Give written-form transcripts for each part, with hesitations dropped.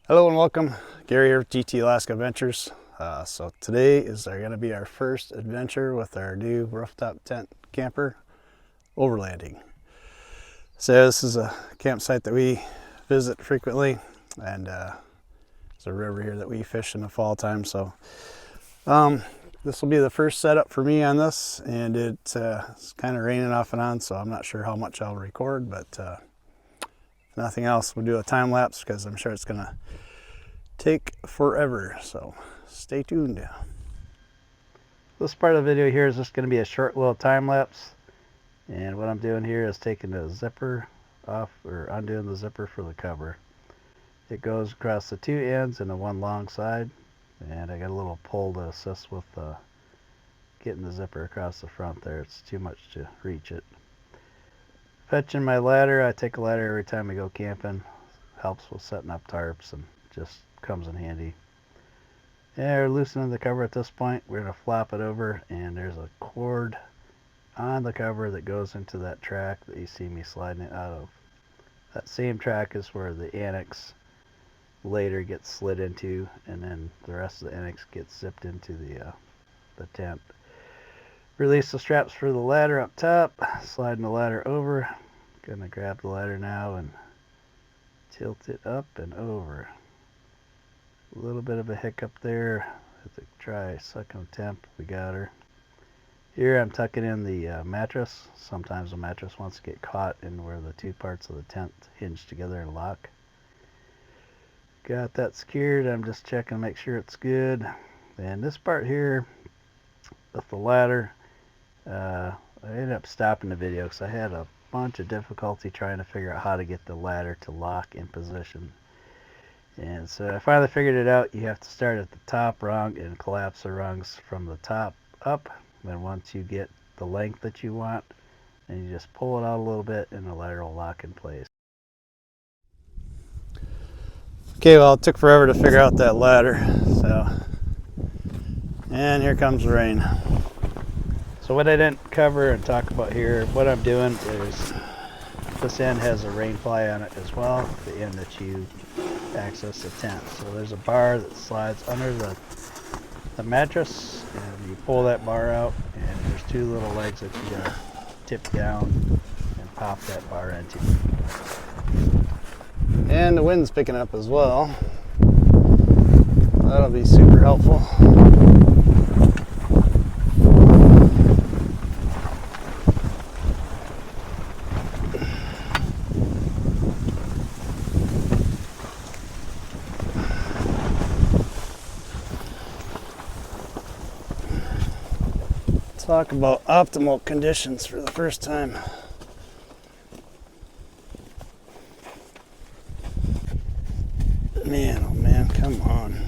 Hello and welcome, Gary here with GT Alaska Adventures. So today is going to be our first adventure with our new rooftop tent camper, Overlanding. So this is a campsite that we visit frequently, and there's a river here that we fish in the fall time. So this will be the first setup for me on this, and it's kind of raining off and on, so I'm not sure how much I'll record, but if nothing else, we'll do a time lapse because I'm sure it's going to take forever, so stay tuned. This part of the video here is just going to be a short little time lapse, and what I'm doing here is taking the zipper off, or undoing the zipper for the cover. It goes across the two ends and the one long side, and I got a little pole to assist with getting the zipper across the front there. It's too much to reach it. Fetching my ladder. I take a ladder every time I go camping. Helps with setting up tarps and just comes in handy. Yeah, we're loosening the cover at this point. We're going to flop it over, and there's a cord on the cover that goes into that track that you see me sliding it out of. That same track is where the annex later gets slid into, and then the rest of the annex gets zipped into the tent. Release the straps for the ladder up top, sliding the ladder over. Gonna grab the ladder now and tilt it up and over. A little bit of a hiccup there. Have to try sucking temp. We got her. Here I'm tucking in the mattress. Sometimes the mattress wants to get caught in where the two parts of the tent hinge together and lock. Got that secured. I'm just checking to make sure it's good. And this part here with the ladder, I ended up stopping the video because I had a bunch of difficulty trying to figure out how to get the ladder to lock in position. And so I finally figured it out. You have to start at the top rung and collapse the rungs from the top up. Then once you get the length that you want, then you just pull it out a little bit and the ladder will lock in place. Okay, well, it took forever to figure out that ladder. And here comes the rain. So what I didn't cover and talk about here, what I'm doing is this end has a rain fly on it as well, the end that you access the tent. So there's a bar that slides under the mattress, and you pull that bar out, and there's two little legs that you gotta tip down and pop that bar into. And the wind's picking up as well. That'll be super helpful. Talk about optimal conditions for the first time. Man, oh man, come on.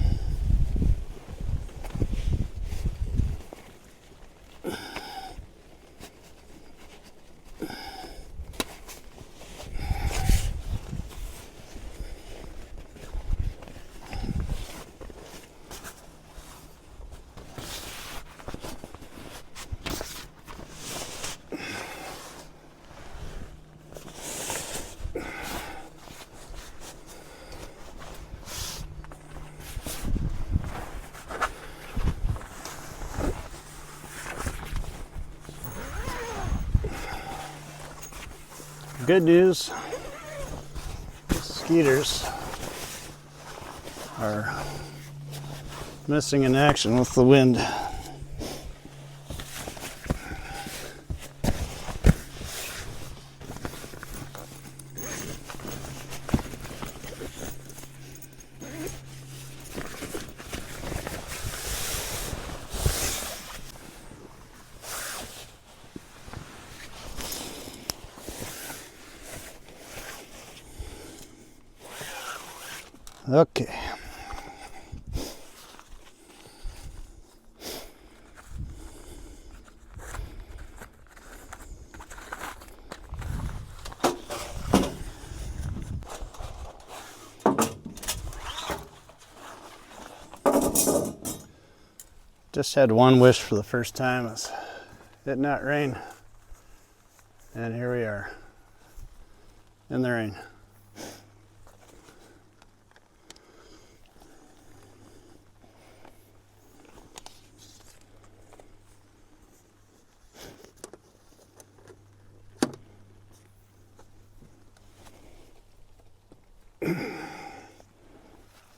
Good news, mosquitoes are missing in action with the wind. Okay. Just had one wish for the first time, is it not rain, and here we are in the rain.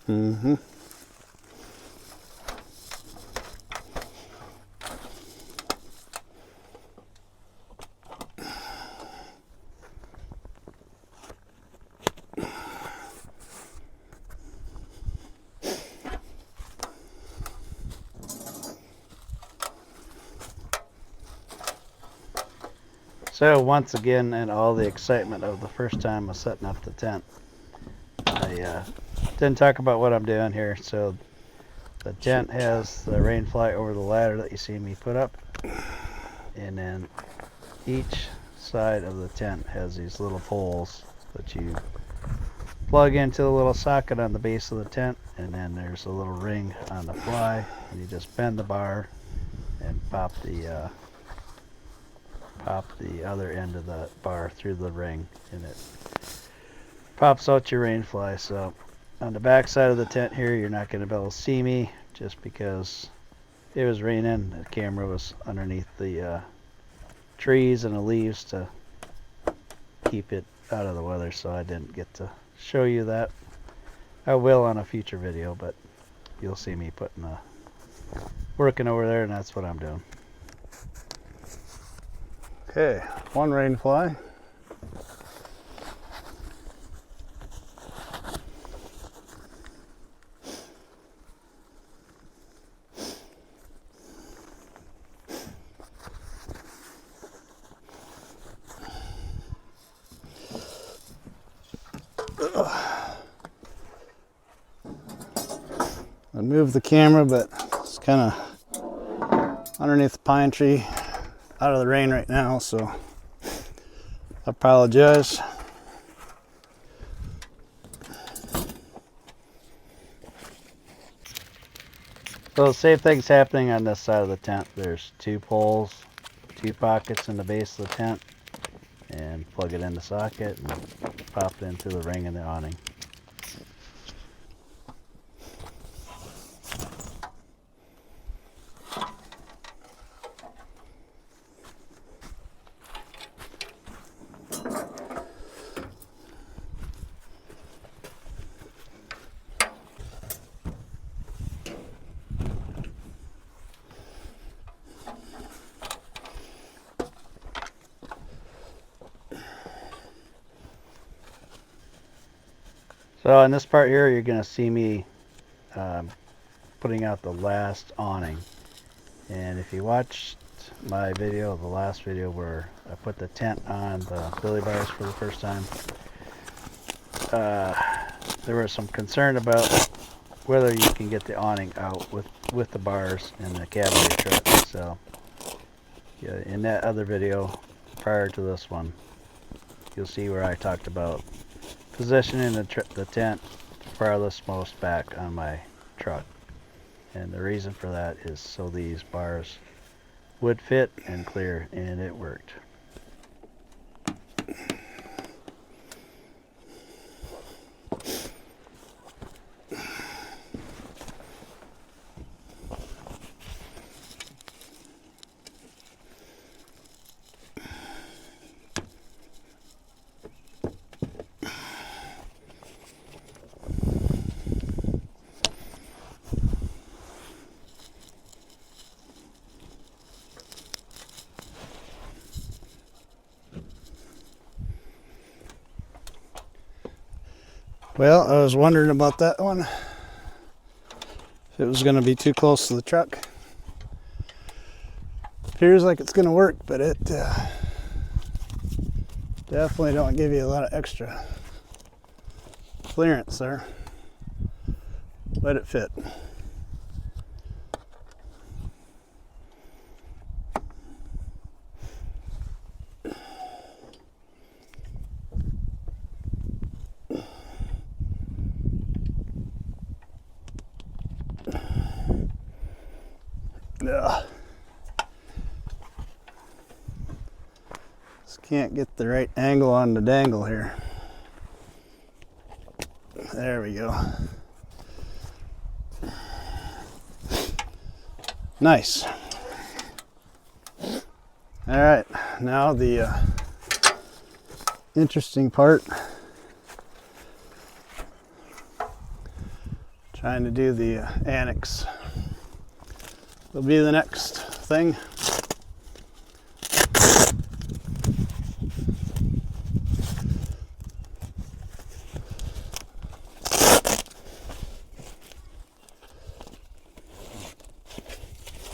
Mm-hmm. So once again, in all the excitement of the first time of setting up the tent, I didn't talk about what I'm doing here. So the tent has the rain fly over the ladder that you see me put up, and then each side of the tent has these little poles that you plug into the little socket on the base of the tent, and then there's a little ring on the fly, and you just bend the bar and pop the other end of the bar through the ring, and it pops out your rain fly. So on the back side of the tent here, you're not going to be able to see me just because it was raining. The camera was underneath the trees and the leaves to keep it out of the weather, so I didn't get to show you that. I will on a future video, but you'll see me working over there, and that's what I'm doing. Okay, one rain fly. I moved the camera, but it's kind of underneath the pine tree, out of the rain right now, so I apologize. So the same thing's happening on this side of the tent. There's two poles, two pockets in the base of the tent, and plug it in the socket and pop it into the ring in the awning. So in this part here, you're going to see me putting out the last awning. And if you watched my video, the last video where I put the tent on the BillieBars for the first time, there was some concern about whether you can get the awning out with the bars in the Hcalory truck. So yeah, in that other video prior to this one, you'll see where I talked about positioning the tent farthest most back on my truck, and the reason for that is so these bars would fit and clear, and it worked. Well, I was wondering about that one, if it was going to be too close to the truck. Appears like it's going to work, but it definitely don't give you a lot of extra clearance there. Let it fit. Ugh. Just can't get the right angle on the dangle here. There we go. Nice. All right, now the interesting part. Trying to do the annex. It'll be the next thing.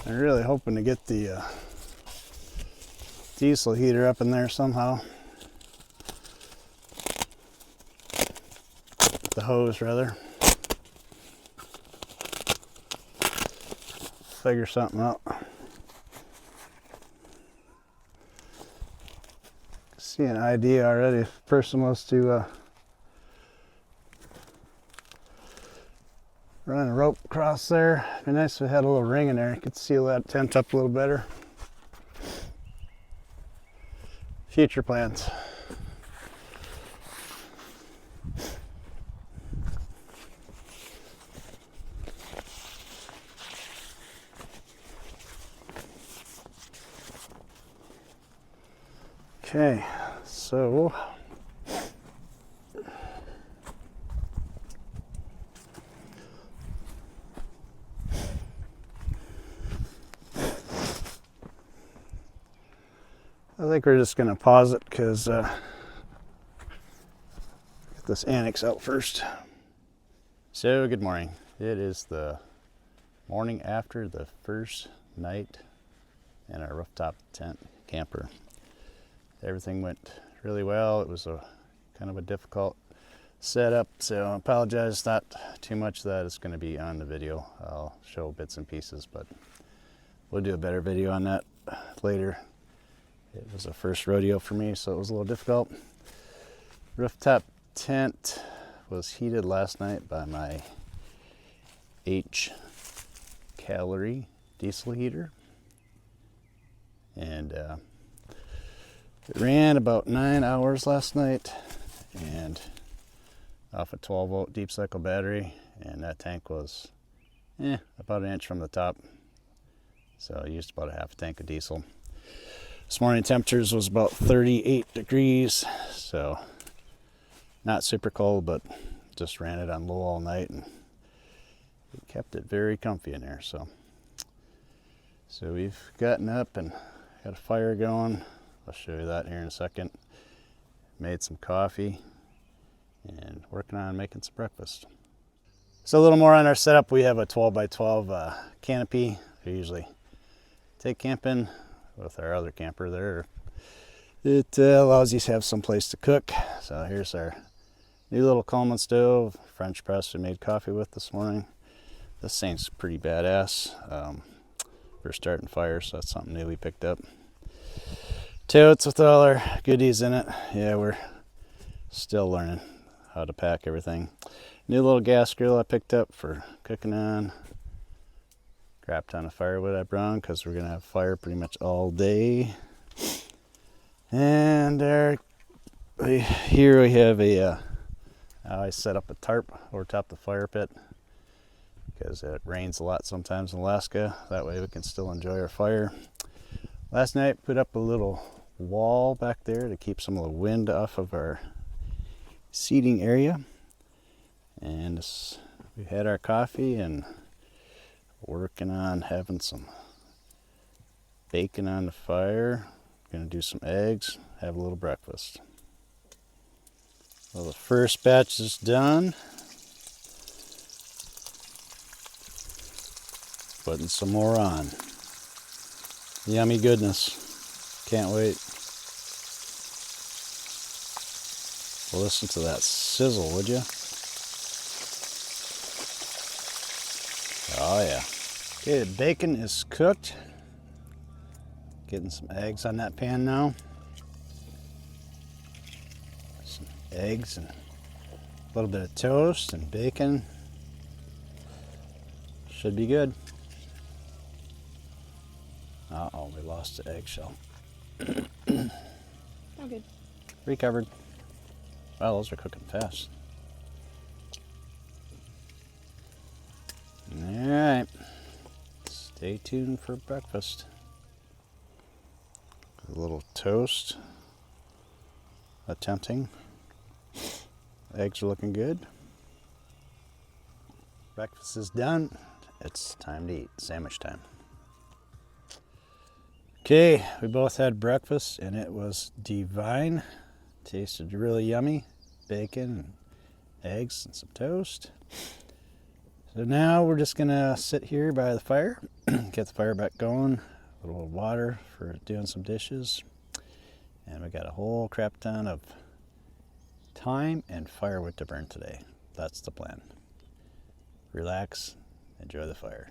I'm really hoping to get the diesel heater up in there somehow. The hose, rather. Figure something out. See an idea already. If the person wants to run a rope across there. It'd be nice if it had a little ring in there. You could seal that tent up a little better. Future plans. Okay, so I think we're just going to pause it because get this annex out first. So good morning. It is the morning after the first night in our rooftop tent camper. Everything went really well. It was a kind of a difficult setup, so I apologize. Not too much of that is going to be on the video. I'll show bits and pieces, but we'll do a better video on that later. It was a first rodeo for me, so it was a little difficult. Rooftop tent was heated last night by my Hcalory diesel heater, and it ran about 9 hours last night, and off a 12-volt deep cycle battery, and that tank was about an inch from the top, so I used about a half a tank of diesel. This morning temperatures was about 38 degrees, so not super cold, but just ran it on low all night, and it kept it very comfy in there. So we've gotten up and got a fire going. I'll show you that here in a second. Made some coffee and working on making some breakfast. So a little more on our setup. We have a 12 by 12 canopy. We usually take camping with our other camper there. It allows you to have some place to cook. So here's our new little Coleman stove, French press we made coffee with this morning. This thing's pretty badass for starting fires, so that's something new we picked up. Totes with all our goodies in it. Yeah, we're still learning how to pack everything. New little gas grill I picked up for cooking on. Crap ton of firewood I brought because we're gonna have fire pretty much all day. And here we have I set up a tarp over top the fire pit because it rains a lot sometimes in Alaska. That way we can still enjoy our fire. Last night put up a little wall back there to keep some of the wind off of our seating area, and we had our coffee and working on having some bacon on the fire. Gonna do some eggs, have a little breakfast. Well, the first batch is done. Putting some more on. Yummy goodness. Can't wait. Well, listen to that sizzle, would you? Oh yeah. Okay, the bacon is cooked. Getting some eggs on that pan now. Some eggs and a little bit of toast and bacon. Should be good. Uh-oh, we lost the eggshell. Oh, good. Recovered. Wow, those are cooking fast. Alright. Stay tuned for breakfast. A little toast. Tempting. Eggs are looking good. Breakfast is done. It's time to eat. Sandwich time. Okay, we both had breakfast and it was divine. Tasted really yummy. Bacon and eggs and some toast. So now we're just gonna sit here by the fire, get the fire back going, a little water for doing some dishes. And we got a whole crap ton of thyme and firewood to burn today. That's the plan. Relax, enjoy the fire.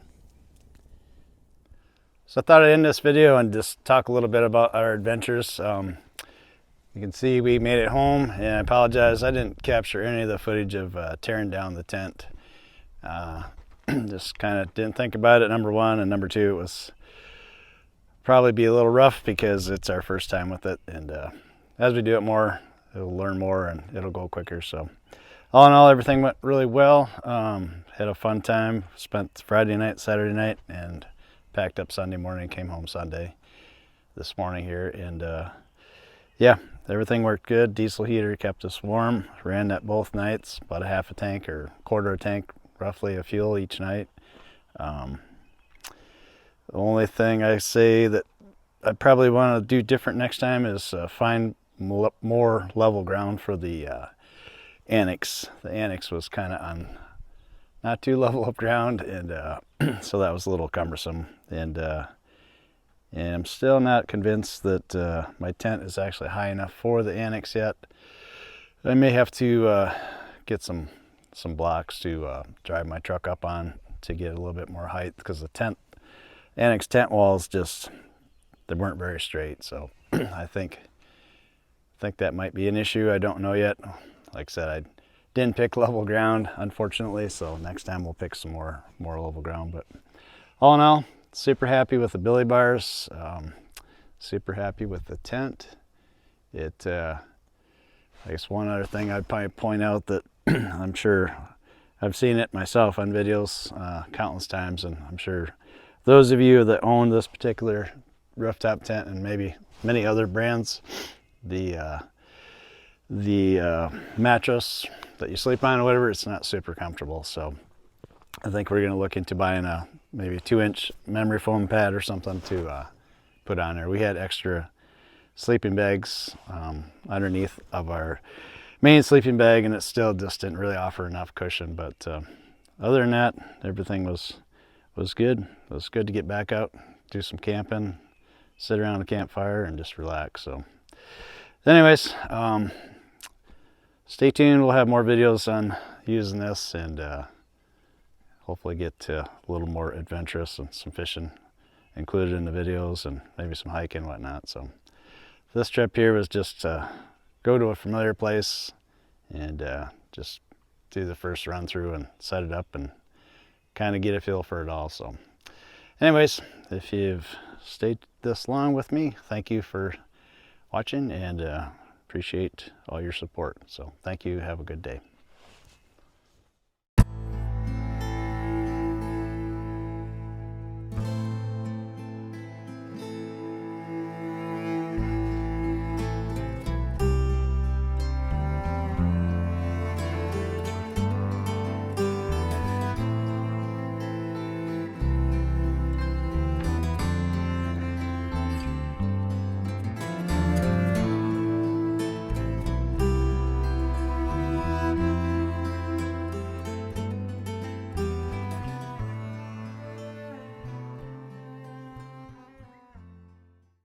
So I thought I'd end this video and just talk a little bit about our adventures. You can see we made it home, and I apologize, I didn't capture any of the footage of tearing down the tent. Just kind of didn't think about it, number one, and number two, it was probably be a little rough because it's our first time with it, and as we do it more, it'll learn more and it'll go quicker. So all in all, everything went really well. Had a fun time, spent Friday night, Saturday night, and packed up Sunday morning, came home Sunday this morning here, and yeah, everything worked good. Diesel heater kept us warm, ran that both nights, about a half a tank or quarter a tank roughly of fuel each night. The only thing I say that I probably want to do different next time is find more level ground for the annex. The annex was kind of on not too level of ground, and so that was a little cumbersome. And I'm still not convinced that my tent is actually high enough for the annex yet. I may have to get some blocks to drive my truck up on to get a little bit more height, because the annex tent walls they weren't very straight. So I think that might be an issue. I don't know yet. Like I said, I didn't pick level ground, unfortunately, so next time we'll pick some more level ground. But all in all, super happy with the BillieBars, super happy with the tent. I guess one other thing I'd probably point out that I'm sure I've seen it myself on videos countless times, and I'm sure those of you that own this particular rooftop tent and maybe many other brands, the mattress that you sleep on or whatever, it's not super comfortable. So I think we're going to look into buying a maybe 2-inch memory foam pad or something to put on there. We had extra sleeping bags underneath of our main sleeping bag, and it still just didn't really offer enough cushion. But other than that, everything was good. It was good to get back out, do some camping, sit around a campfire, and just relax. So anyways, stay tuned. We'll have more videos on using this, and hopefully get a little more adventurous and some fishing included in the videos, and maybe some hiking and whatnot. So this trip here was just go to a familiar place and just do the first run through and set it up and kind of get a feel for it all. So anyways, if you've stayed this long with me, thank you for watching, and appreciate all your support. So thank you. Have a good day.